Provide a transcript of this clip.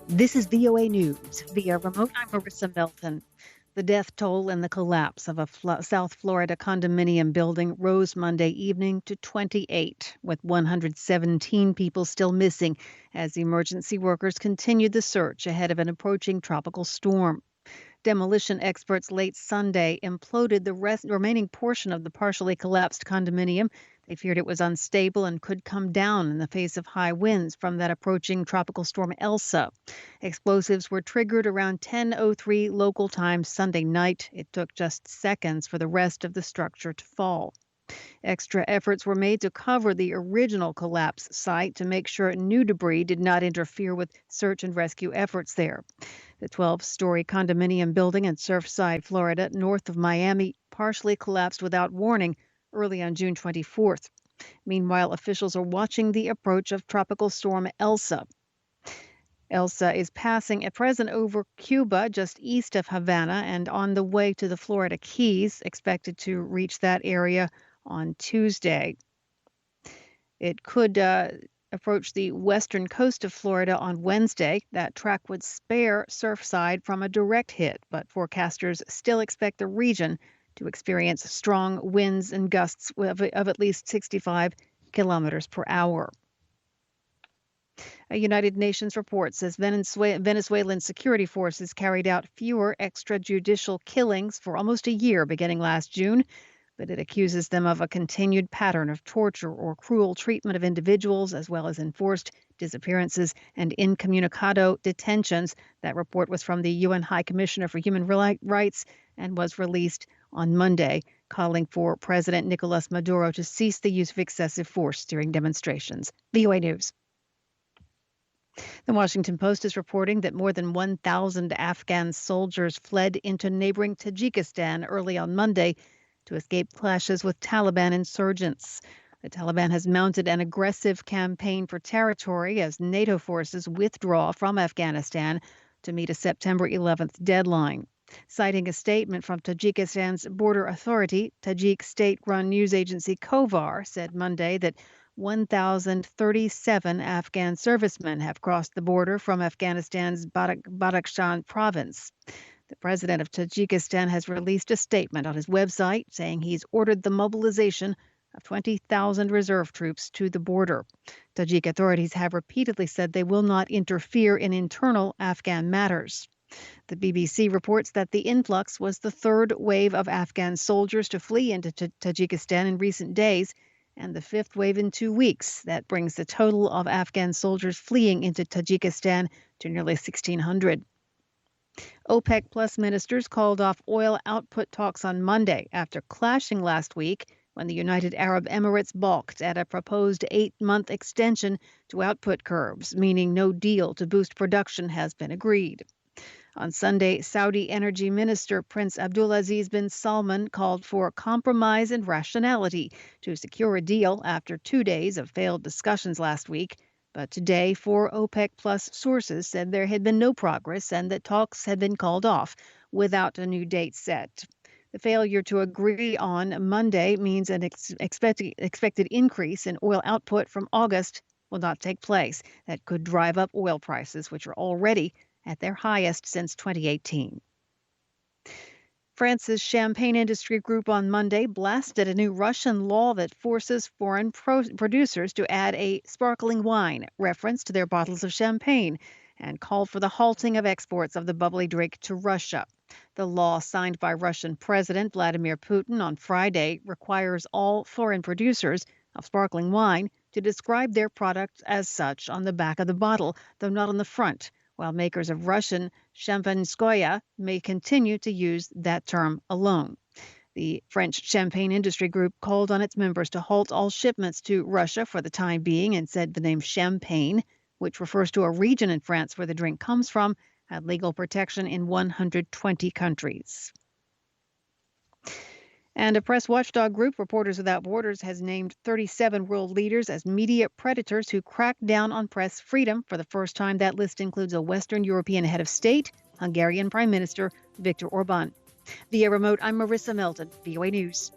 This is VOA News. Via remote, I'm Marissa Melton. The death toll in the collapse of a South Florida condominium building rose Monday evening to 28, with 117 people still missing as emergency workers continued the search ahead of an approaching tropical storm. Demolition experts late Sunday imploded the remaining portion of the partially collapsed condominium. They feared it was unstable and could come down in the face of high winds from that approaching tropical storm Elsa. Explosives were triggered around 10:03 local time Sunday night. It took just seconds for the rest of the structure to fall. Extra efforts were made to cover the original collapse site to make sure new debris did not interfere with search and rescue efforts there. The 12-story condominium building in Surfside, Florida, north of Miami, partially collapsed without warning early on June 24th. Meanwhile, officials are watching the approach of tropical storm Elsa. Elsa is passing at present over Cuba, just east of Havana, and on the way to the Florida Keys, expected to reach that area on Tuesday. It could approach the western coast of Florida on Wednesday. That track would spare Surfside from a direct hit, but forecasters still expect the region to experience strong winds and gusts of at least 65 kilometers per hour. A United Nations report says Venezuelan security forces carried out fewer extrajudicial killings for almost a year beginning last June, but it accuses them of a continued pattern of torture or cruel treatment of individuals, as well as enforced disappearances and incommunicado detentions. That report was from the UN High Commissioner for Human Rights and was released on Monday, calling for President Nicolas Maduro to cease the use of excessive force during demonstrations. VOA News. The Washington Post is reporting that more than 1,000 Afghan soldiers fled into neighboring Tajikistan early on Monday to escape clashes with Taliban insurgents. The Taliban has mounted an aggressive campaign for territory as NATO forces withdraw from Afghanistan to meet a September 11th deadline. Citing a statement from Tajikistan's border authority, Tajik state-run news agency Kovar said Monday that 1,037 Afghan servicemen have crossed the border from Afghanistan's Badakhshan province. The president of Tajikistan has released a statement on his website saying he's ordered the mobilization of 20,000 reserve troops to the border. Tajik authorities have repeatedly said they will not interfere in internal Afghan matters. The BBC reports that the influx was the third wave of Afghan soldiers to flee into Tajikistan in recent days, and the fifth wave in 2 weeks. That brings the total of Afghan soldiers fleeing into Tajikistan to nearly 1,600. OPEC Plus ministers called off oil output talks on Monday after clashing last week when the United Arab Emirates balked at a proposed 8-month extension to output curbs, meaning no deal to boost production has been agreed. On Sunday, Saudi Energy Minister Prince Abdulaziz bin Salman called for compromise and rationality to secure a deal after 2 days of failed discussions last week. But today, 4 OPEC Plus sources said there had been no progress and that talks had been called off without a new date set. The failure to agree on Monday means an expected increase in oil output from August will not take place. That could drive up oil prices, which are already at their highest since 2018. France's Champagne Industry Group on Monday blasted a new Russian law that forces foreign producers to add a sparkling wine reference to their bottles of champagne and called for the halting of exports of the bubbly drink to Russia. The law, signed by Russian President Vladimir Putin on Friday, requires all foreign producers of sparkling wine to describe their product as such on the back of the bottle, though not on the front, while makers of Russian Champanskoye may continue to use that term alone. The French Champagne Industry Group called on its members to halt all shipments to Russia for the time being and said the name Champagne, which refers to a region in France where the drink comes from, had legal protection in 120 countries. And a press watchdog group, Reporters Without Borders, has named 37 world leaders as media predators who crack down on press freedom. For the first time, that list includes a Western European head of state, Hungarian Prime Minister Viktor Orban. Via remote, I'm Marissa Melton, VOA News.